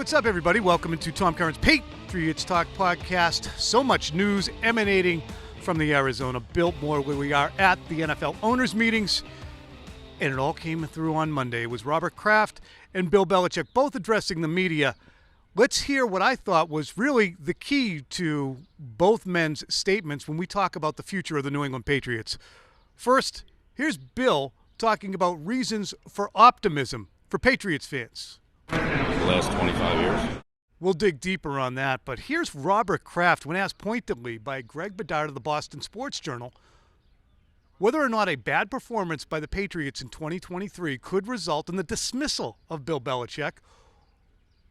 what's up, everybody? Welcome into Tom Curran's Patriots Talk podcast. So much news emanating from the Arizona Biltmore, where we are at the NFL owners' meetings, and it all came through on Monday. It was Robert Kraft and Bill Belichick both addressing the media. Let's hear what I thought was really the key to both men's statements when we talk about the future of the New England Patriots. First, here's Bill talking about reasons for optimism for Patriots fans. The last 25 years. We'll dig deeper on that, but here's Robert Kraft when asked pointedly by Greg Bedard of the Boston Sports Journal whether or not a bad performance by the Patriots in 2023 could result in the dismissal of Bill Belichick,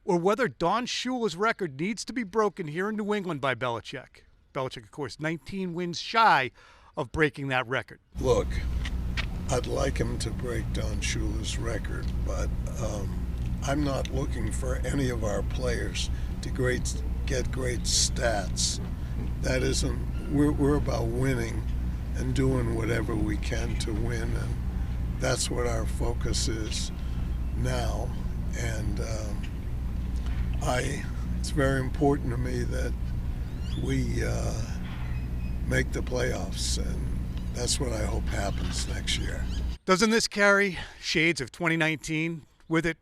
or whether Don Shula's record needs to be broken here in New England by Belichick. Belichick, of course, 19 wins shy of breaking that record. Look, I'd like him to break Don Shula's record, but I'm not looking for any of our players to get great stats. That isn't. We're about winning and doing whatever we can to win, and that's what our focus is now. And it's very important to me that we make the playoffs, and that's what I hope happens next year. Doesn't this carry shades of 2019 with it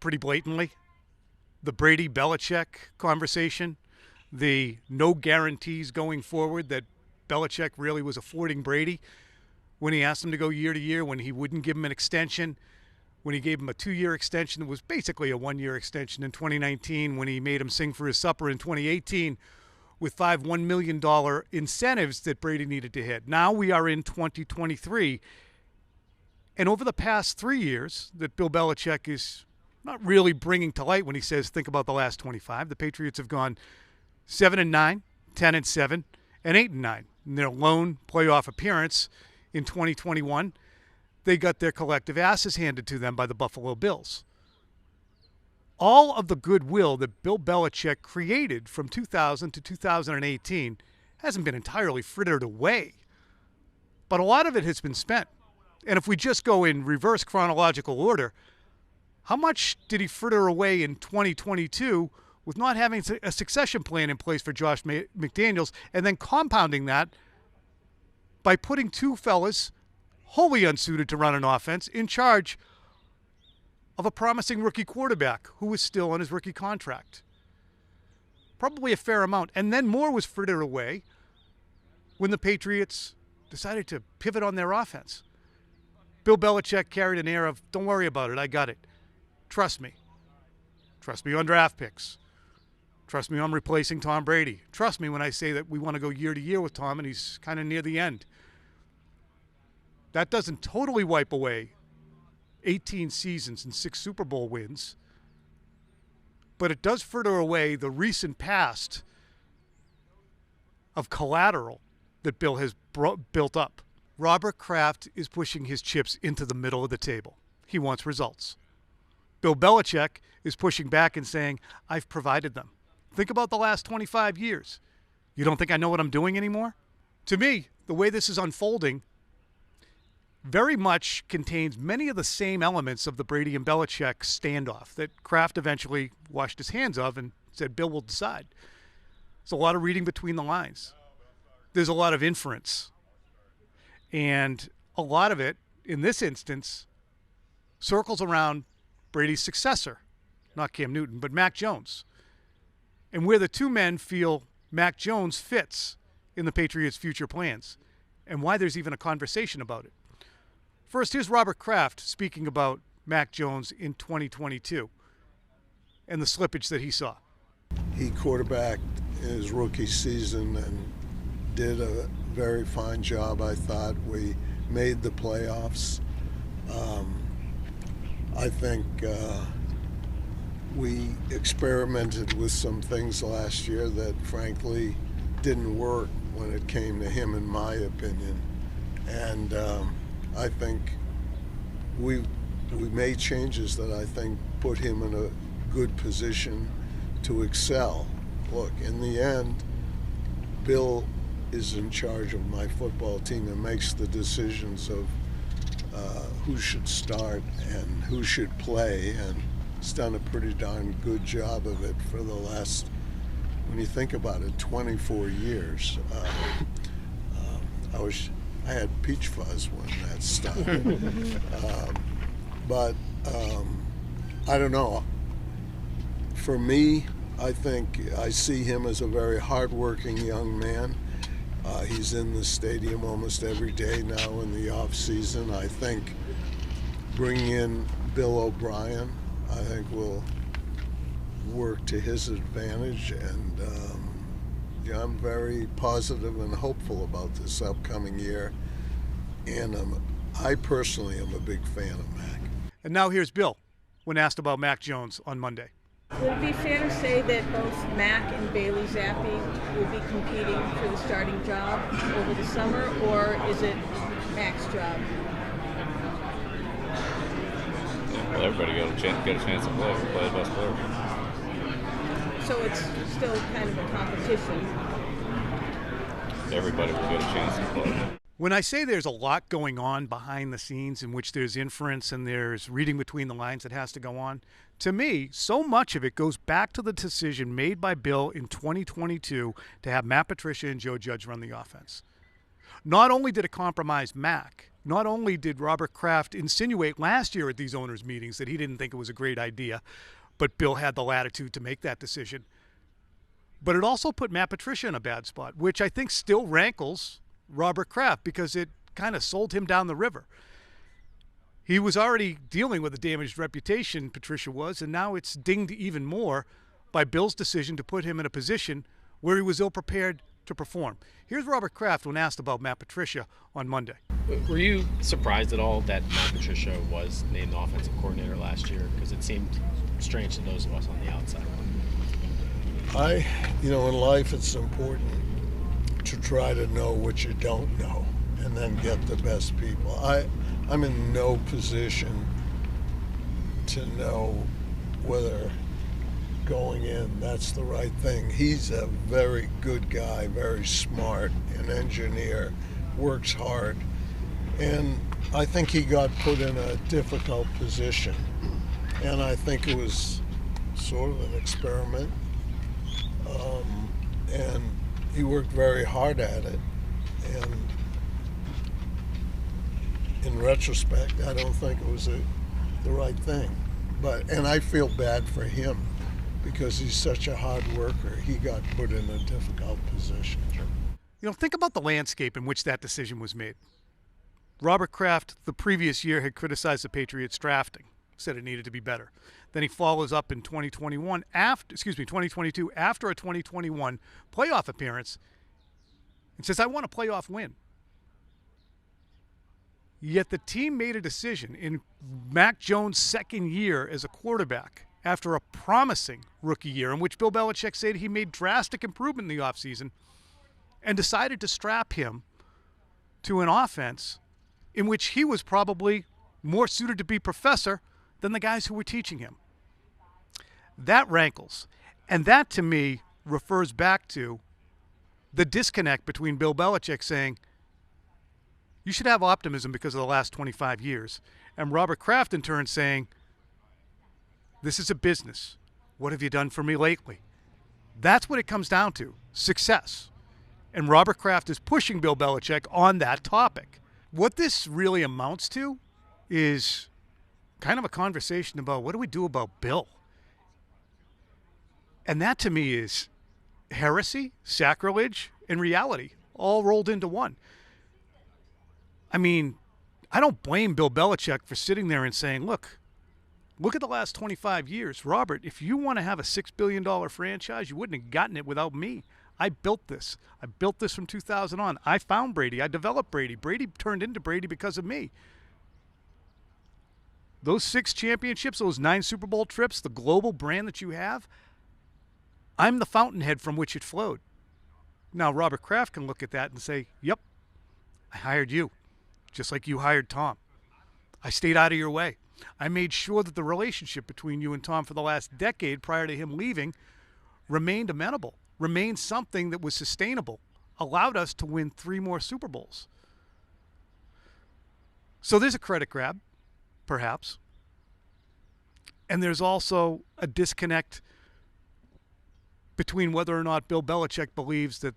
pretty blatantly? The Brady-Belichick conversation, the no guarantees going forward that Belichick really was affording Brady when he asked him to go year to year, when he wouldn't give him an extension, when he gave him a 2-year extension that was basically a 1-year extension in 2019, when he made him sing for his supper in 2018 with 5 $1 million incentives that Brady needed to hit. Now we are in 2023, and over the past 3 years that Bill Belichick is not really bringing to light when he says, think about the last 25, the Patriots have gone 7-9, 10-7, and 8-9. In their lone playoff appearance in 2021, they got their collective asses handed to them by the Buffalo Bills. All of the goodwill that Bill Belichick created from 2000 to 2018 hasn't been entirely frittered away, but a lot of it has been spent. And if we just go in reverse chronological order, how much did he fritter away in 2022 with not having a succession plan in place for Josh McDaniels, and then compounding that by putting two fellas wholly unsuited to run an offense in charge of a promising rookie quarterback who was still on his rookie contract? Probably a fair amount. And then more was frittered away when the Patriots decided to pivot on their offense. Bill Belichick carried an air of, don't worry about it, I got it. Trust me. Trust me on draft picks. Trust me on replacing Tom Brady. Trust me when I say that we want to go year to year with Tom and he's kind of near the end. That doesn't totally wipe away 18 seasons and 6 Super Bowl wins, but it does fritter away the recent past of collateral that Bill has built up. Robert Kraft is pushing his chips into the middle of the table. He wants results. Bill Belichick is pushing back and saying, I've provided them. Think about the last 25 years. You don't think I know what I'm doing anymore? To me, the way this is unfolding very much contains many of the same elements of the Brady and Belichick standoff that Kraft eventually washed his hands of and said, Bill will decide. There's a lot of reading between the lines. There's a lot of inference. And a lot of it, in this instance, circles around Brady's successor, not Cam Newton, but Mac Jones, and where the two men feel Mac Jones fits in the Patriots' future plans, and why there's even a conversation about it. First, here's Robert Kraft speaking about Mac Jones in 2022 and the slippage that he saw. He quarterbacked his rookie season and did a very fine job, I thought. We made the playoffs. I think we experimented with some things last year that frankly didn't work when it came to him, in my opinion. And I think we made changes that I think put him in a good position to excel. Look, in the end, Bill is in charge of my football team and makes the decisions of who should start and who should play, and he's done a pretty darn good job of it for the last, when you think about it, 24 years. I had peach fuzz when that started. But I don't know. For me, I think I see him as a very hardworking young man. He's in the stadium almost every day now in the off season. I think bringing in Bill O'Brien, I think will work to his advantage, and I'm very positive and hopeful about this upcoming year. And I personally am a big fan of Mac. And now here's Bill when asked about Mac Jones on Monday. Would it be fair to say that both Mac and Bailey Zappi will be competing for the starting job over the summer, or is it Mac's job? Well, everybody got a chance to play the best player. So it's still kind of a competition. Everybody will get a chance to play. When I say there's a lot going on behind the scenes in which there's inference and there's reading between the lines that has to go on, to me, so much of it goes back to the decision made by Bill in 2022 to have Matt Patricia and Joe Judge run the offense. Not only did it compromise Mac, not only did Robert Kraft insinuate last year at these owners' meetings that he didn't think it was a great idea, but Bill had the latitude to make that decision. But it also put Matt Patricia in a bad spot, which I think still rankles Robert Kraft because it kind of sold him down the river. He was already dealing with a damaged reputation, Patricia was, and now it's dinged even more by Bill's decision to put him in a position where he was ill-prepared to perform. Here's Robert Kraft when asked about Matt Patricia on Monday. Were you surprised at all that Matt Patricia was named the offensive coordinator last year? Because it seemed strange to those of us on the outside. In life it's important to try to know what you don't know and then get the best people. I'm in no position to know whether going in that's the right thing. He's a very good guy, very smart, an engineer, works hard, and I think he got put in a difficult position, and I think it was sort of an experiment, and he worked very hard at it, and in retrospect, I don't think it was the right thing. And I feel bad for him because he's such a hard worker. He got put in a difficult position. Think about the landscape in which that decision was made. Robert Kraft, the previous year, had criticized the Patriots drafting, said it needed to be better. Then he follows up in 2022, after a 2021 playoff appearance, and says, I want a playoff win. Yet the team made a decision in Mac Jones' second year as a quarterback after a promising rookie year in which Bill Belichick said he made drastic improvement in the offseason and decided to strap him to an offense in which he was probably more suited to be professor than the guys who were teaching him. That rankles. And that, to me, refers back to the disconnect between Bill Belichick saying, you should have optimism because of the last 25 years, and Robert Kraft in turn saying, this is a business. What have you done for me lately? That's what it comes down to, success. And Robert Kraft is pushing Bill Belichick on that topic. What this really amounts to is kind of a conversation about what do we do about Bill? And that to me is heresy, sacrilege, and reality all rolled into one. I mean, I don't blame Bill Belichick for sitting there and saying, look at the last 25 years. Robert, if you want to have a $6 billion franchise, you wouldn't have gotten it without me. I built this. I built this from 2000 on. I found Brady. I developed Brady. Brady turned into Brady because of me. Those 6 championships, those 9 Super Bowl trips, the global brand that you have, I'm the fountainhead from which it flowed. Now, Robert Kraft can look at that and say, yep, I hired you, just like you hired Tom. I stayed out of your way. I made sure that the relationship between you and Tom for the last decade prior to him leaving remained amenable, remained something that was sustainable, allowed us to win 3 more Super Bowls. So there's a credit grab, perhaps. And there's also a disconnect between whether or not Bill Belichick believes that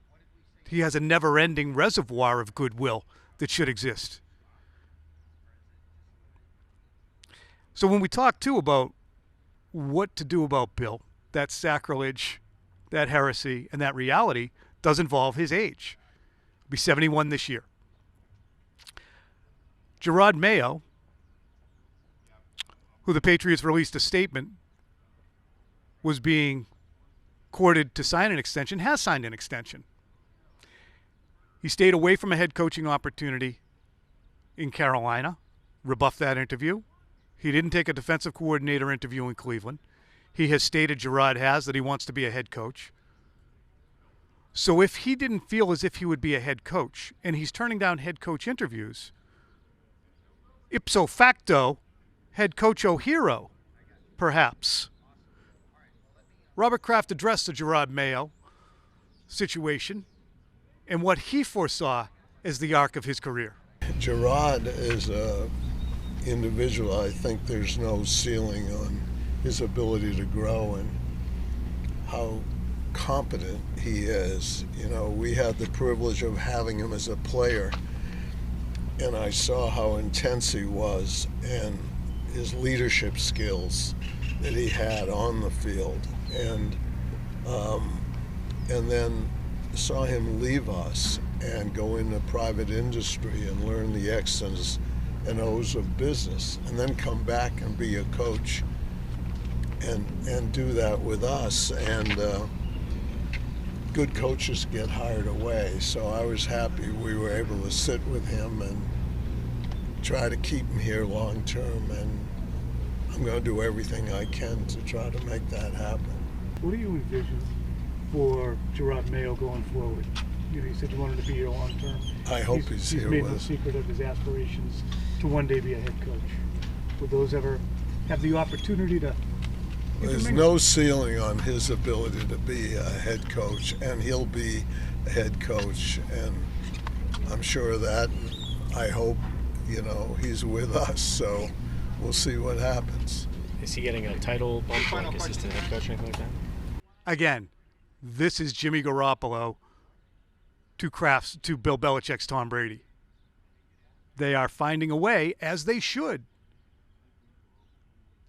he has a never-ending reservoir of goodwill that should exist. So when we talk, too, about what to do about Bill, that sacrilege, that heresy, and that reality does involve his age. He'll be 71 this year. Jerod Mayo, who the Patriots released a statement was being courted to sign an extension, has signed an extension. He stayed away from a head coaching opportunity in Carolina, rebuffed that interview. He didn't take a defensive coordinator interview in Cleveland. He has stated, Jerod has, that he wants to be a head coach. So if he didn't feel as if he would be a head coach, and he's turning down head coach interviews, ipso facto, head coach O'Hero, perhaps. Robert Kraft addressed the Jerod Mayo situation and what he foresaw as the arc of his career. Jerod is an individual. I think there's no ceiling on his ability to grow and how competent he is. You know, we had the privilege of having him as a player, and I saw how intense he was and his leadership skills that he had on the field, and then saw him leave us and go into private industry and learn the X's and O's of business, and then come back and be a coach and do that with us. And good coaches get hired away, so I was happy we were able to sit with him and try to keep him here long term, and I'm going to do everything I can to try to make that happen. What do you envision for Jerod Mayo going forward? You said you wanted to be here long term. I hope he's here made with no us. secret of his aspirations to one day be a head coach. Will those ever have the opportunity to? There's no ceiling on his ability to be a head coach, and he'll be a head coach, and I'm sure of that. I hope, he's with us, so we'll see what happens. Is he getting a title bump, like assistant head coach or anything like that? Again, this is Jimmy Garoppolo to Bill Belichick's Tom Brady. They are finding a way, as they should,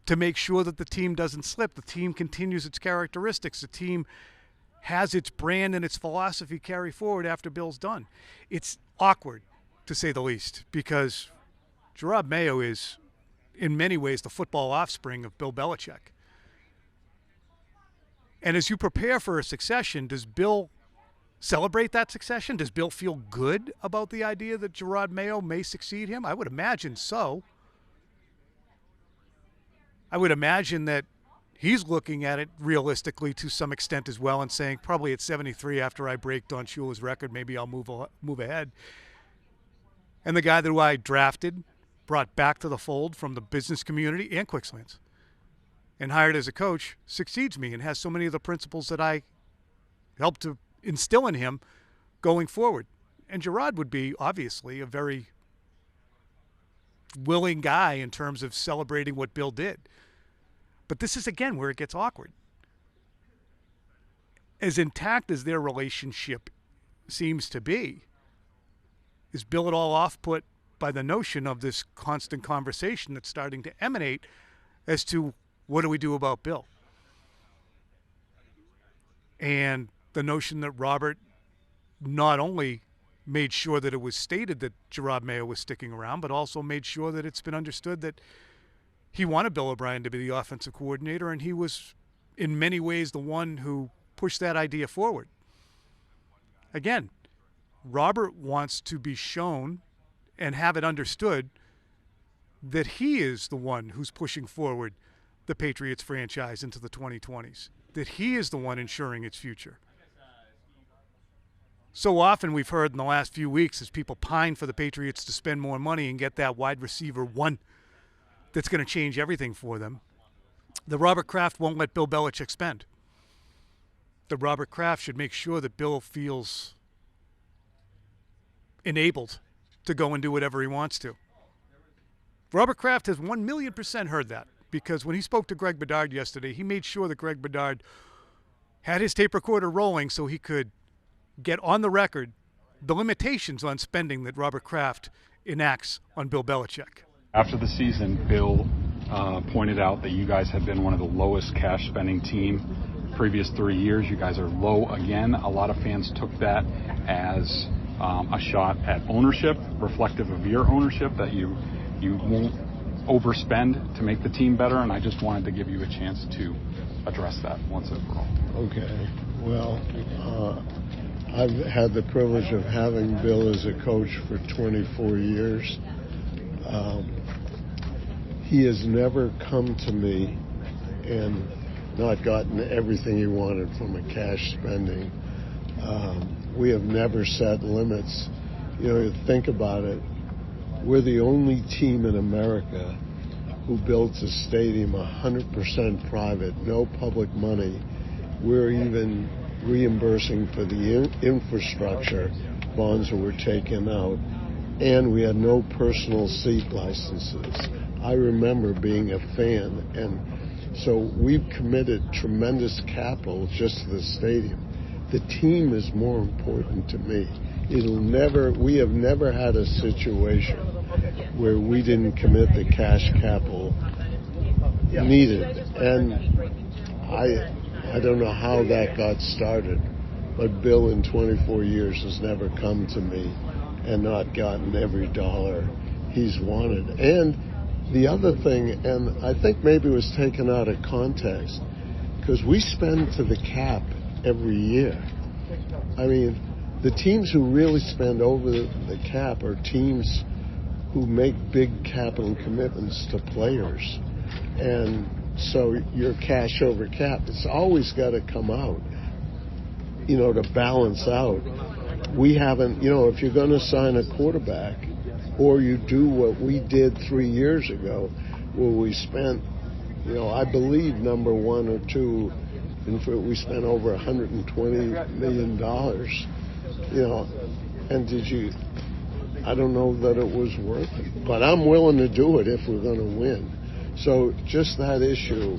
to make sure that the team doesn't slip. The team continues its characteristics. The team has its brand and its philosophy carry forward after Bill's done. It's awkward, to say the least, because Jerod Mayo is, in many ways, the football offspring of Bill Belichick. And as you prepare for a succession, does Bill celebrate that succession? Does Bill feel good about the idea that Jerod Mayo may succeed him? I would imagine so. I would imagine that he's looking at it realistically to some extent as well and saying, probably at 73, after I break Don Shula's record, maybe I'll move ahead. And the guy that I drafted, brought back to the fold from the business community and Quickslants, and hired as a coach, succeeds me and has so many of the principles that I helped to instill in him going forward. And Jerod would be, obviously, a very willing guy in terms of celebrating what Bill did. But this is, again, where it gets awkward. As intact as their relationship seems to be, is Bill at all off-put by the notion of this constant conversation that's starting to emanate as to what do we do about Bill? And the notion that Robert not only made sure that it was stated that Jerod Mayo was sticking around, but also made sure that it's been understood that he wanted Bill O'Brien to be the offensive coordinator, and he was in many ways the one who pushed that idea forward. Again, Robert wants to be shown and have it understood that he is the one who's pushing forward the Patriots franchise into the 2020s, that he is the one ensuring its future. So often we've heard in the last few weeks as people pine for the Patriots to spend more money and get that wide receiver one that's going to change everything for them, that Robert Kraft won't let Bill Belichick spend. That Robert Kraft should make sure that Bill feels enabled to go and do whatever he wants to. Robert Kraft has 1,000,000% heard that. because when he spoke to Greg Bedard yesterday, he made sure that Greg Bedard had his tape recorder rolling so he could get on the record the limitations on spending that Robert Kraft enacts on Bill Belichick. After the season, Bill pointed out that you guys had been one of the lowest cash spending team previous 3 years. You guys are low again. A lot of fans took that as a shot at ownership, reflective of your ownership, that you won't overspend to make the team better, and I just wanted to give you a chance to address that once and for all. Okay. Well, I've had the privilege of having Bill as a coach for 24 years. He has never come to me and not gotten everything he wanted from a cash spending. We have never set limits. You know, think about it. We're the only team in America who built a stadium 100% private, no public money. We're even reimbursing for the infrastructure bonds that were taken out, and we had no personal seat licenses. I remember being a fan, and so we've committed tremendous capital just to the stadium. The team is more important to me. We have never had a situation where we didn't commit the cash capital needed. And I don't know how that got started, but Bill in 24 years has never come to me and not gotten every dollar he's wanted. And the other thing, and I think maybe it was taken out of context, because we spend to the cap every year. I mean, the teams who really spend over the cap are teams who make big capital commitments to players. And so your cash over cap, it's always got to come out, you know, to balance out. We haven't, you know, if you're going to sign a quarterback, or you do what we did 3 years ago, where we spent, you know, I believe number one or two, we spent over $120 million, you know, and I don't know that it was worth it, but I'm willing to do it if we're going to win. So just that issue,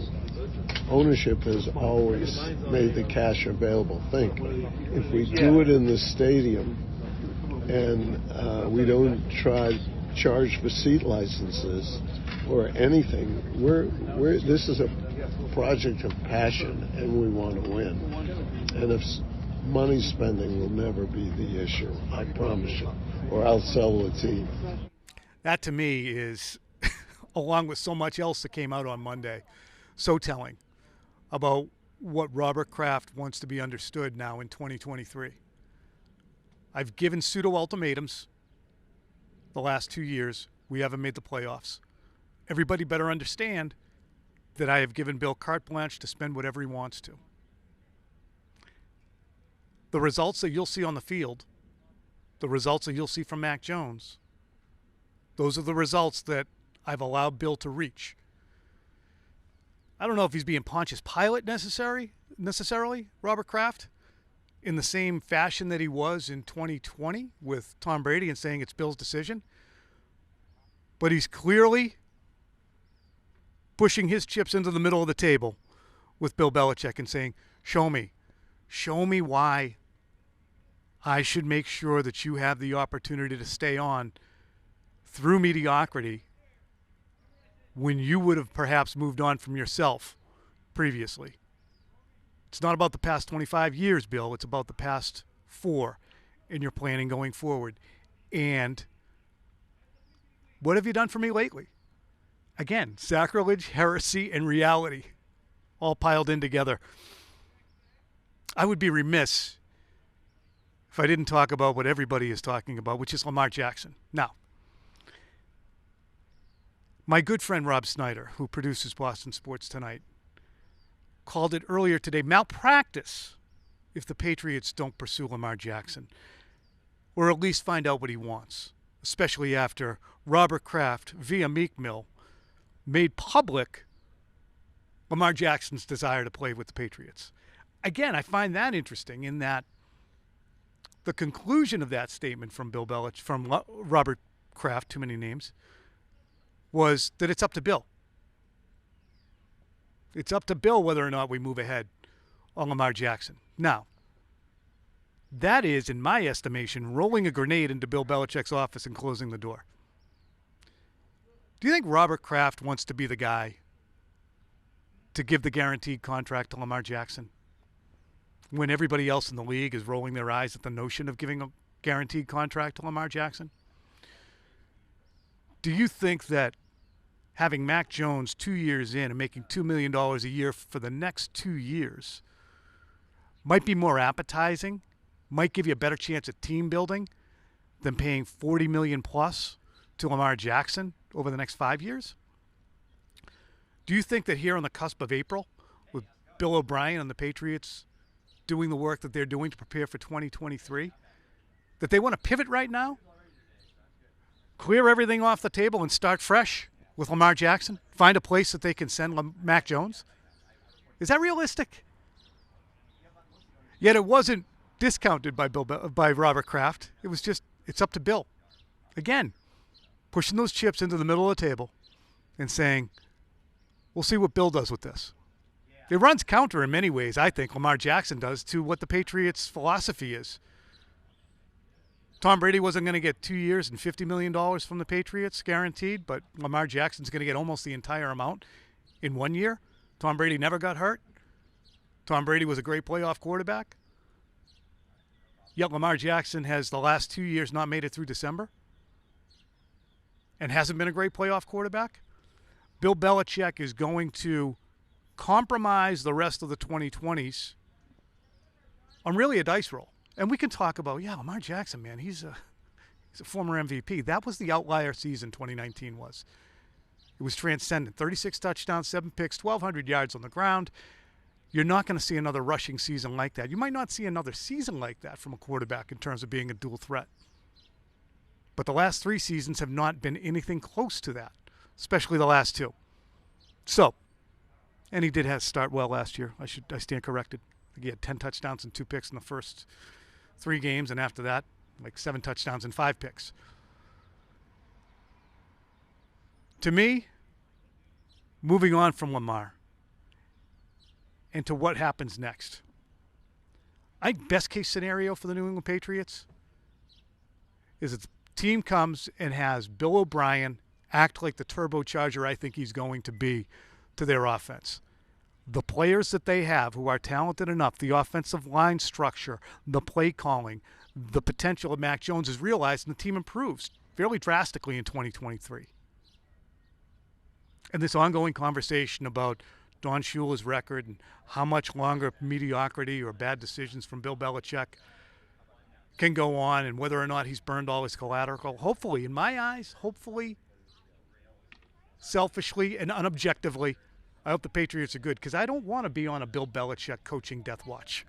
ownership has always made the cash available. Think, if we do it in the stadium and we don't charge for seat licenses or anything, this is a project of passion, and we want to win. And if money spending will never be the issue, I promise you, or I'll sell the team. That to me is, along with so much else that came out on Monday, so telling about what Robert Kraft wants to be understood now in 2023. I've given pseudo-ultimatums the last 2 years. We haven't made the playoffs. Everybody better understand that I have given Bill carte blanche to spend whatever he wants to. The results that you'll see on the field, the results that you'll see from Mac Jones, those are the results that I've allowed Bill to reach. I don't know if he's being Pontius Pilate necessarily, Robert Kraft, in the same fashion that he was in 2020 with Tom Brady and saying it's Bill's decision. But he's clearly pushing his chips into the middle of the table with Bill Belichick and saying, show me why I should make sure that you have the opportunity to stay on through mediocrity when you would have perhaps moved on from yourself previously. It's not about the past 25 years, Bill. It's about the past 4 and your planning going forward. And what have you done for me lately? Again, sacrilege, heresy, and reality all piled in together. I would be remiss if I didn't talk about what everybody is talking about, which is Lamar Jackson. Now, my good friend Rob Snyder, who produces Boston Sports Tonight, called it earlier today malpractice if the Patriots don't pursue Lamar Jackson, or at least find out what he wants, especially after Robert Kraft, via Meek Mill, made public Lamar Jackson's desire to play with the Patriots. Again, I find that interesting in that the conclusion of that statement from Bill Belichick, from Robert Kraft, too many names, was that it's up to Bill. It's up to Bill whether or not we move ahead on Lamar Jackson. Now, that is, in my estimation, rolling a grenade into Bill Belichick's office and closing the door. Do you think Robert Kraft wants to be the guy to give the guaranteed contract to Lamar Jackson when everybody else in the league is rolling their eyes at the notion of giving a guaranteed contract to Lamar Jackson? Do you think that having Mac Jones 2 years in and making $2 million a year for the next 2 years might be more appetizing, might give you a better chance at team building than paying $40 million plus to Lamar Jackson over the next 5 years? Do you think that here on the cusp of April, with Bill O'Brien and the Patriots doing the work that they're doing to prepare for 2023, that they want to pivot right now, clear everything off the table and start fresh with Lamar Jackson, find a place that they can send Mac Jones? Is that realistic? Yet it wasn't discounted by Robert Kraft. It was just, it's up to Bill. Again, pushing those chips into the middle of the table and saying, we'll see what Bill does with this. It runs counter in many ways, I think, Lamar Jackson does, to what the Patriots' philosophy is. Tom Brady wasn't going to get 2 years and $50 million from the Patriots guaranteed, but Lamar Jackson's going to get almost the entire amount in 1 year. Tom Brady never got hurt. Tom Brady was a great playoff quarterback. Yet Lamar Jackson has the last 2 years not made it through December and hasn't been a great playoff quarterback. Bill Belichick is going to compromise the rest of the 2020s on really a dice roll. And we can talk about, Lamar Jackson, man, he's a former MVP. That was the outlier season 2019 was. It was transcendent. 36 touchdowns, 7 picks, 1,200 yards on the ground. You're not going to see another rushing season like that. You might not see another season like that from a quarterback in terms of being a dual threat. But the last 3 seasons have not been anything close to that, especially the last 2. So, and he did start well last year. I stand corrected. He had 10 touchdowns and 2 picks in the first 3 games, and after that, like 7 touchdowns and 5 picks. To me, moving on from Lamar and to what happens next, I think best case scenario for the New England Patriots is that the team comes and has Bill O'Brien act like the turbocharger I think he's going to be to their offense. The players that they have who are talented enough, the offensive line structure, the play calling, the potential of Mac Jones is realized, and the team improves fairly drastically in 2023. And this ongoing conversation about Don Shula's record and how much longer mediocrity or bad decisions from Bill Belichick can go on and whether or not he's burned all his collateral. Hopefully, in my eyes, selfishly and unobjectively, I hope the Patriots are good because I don't want to be on a Bill Belichick coaching death watch.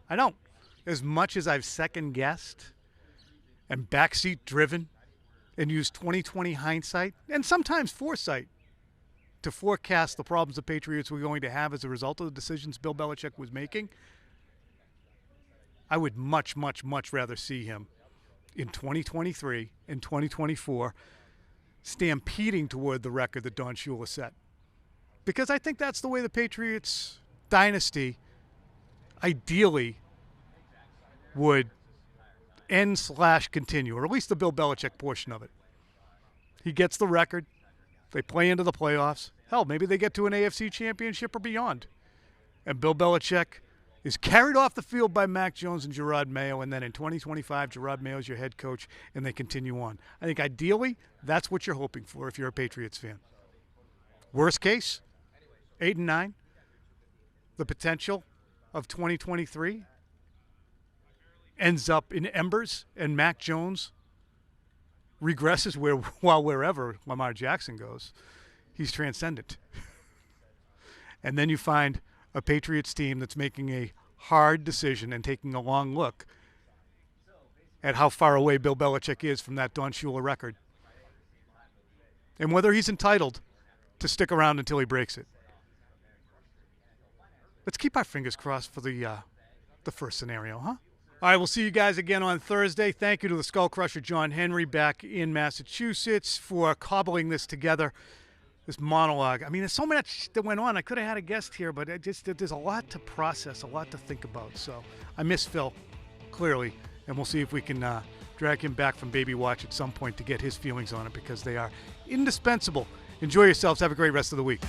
I don't. As much as I've second-guessed and backseat-driven and used 20/20 hindsight and sometimes foresight to forecast the problems the Patriots were going to have as a result of the decisions Bill Belichick was making, I would much, much, much rather see him in 2023 and 2024 stampeding toward the record that Don Shula set. Because I think that's the way the Patriots dynasty ideally would end/continue, or at least the Bill Belichick portion of it. He gets the record. They play into the playoffs. Hell, maybe they get to an AFC championship or beyond. And Bill Belichick is carried off the field by Mac Jones and Jerod Mayo, and then in 2025, Jerod Mayo is your head coach, and they continue on. I think ideally, that's what you're hoping for if you're a Patriots fan. Worst case, 8-9. The potential of 2023 ends up in embers, and Mac Jones regresses while wherever Lamar Jackson goes, he's transcendent. And then you find a Patriots team that's making a hard decision and taking a long look at how far away Bill Belichick is from that Don Shula record and whether he's entitled to stick around until he breaks it. Let's keep our fingers crossed for the first scenario, huh? All right, we'll see you guys again on Thursday. Thank you to the Skull Crusher John Henry back in Massachusetts for cobbling this together. this monologue. I mean, there's so much that went on. I could have had a guest here, but there's a lot to process, a lot to think about. So I miss Phil, clearly, and we'll see if we can drag him back from Baby Watch at some point to get his feelings on it, because they are indispensable. Enjoy yourselves. Have a great rest of the week.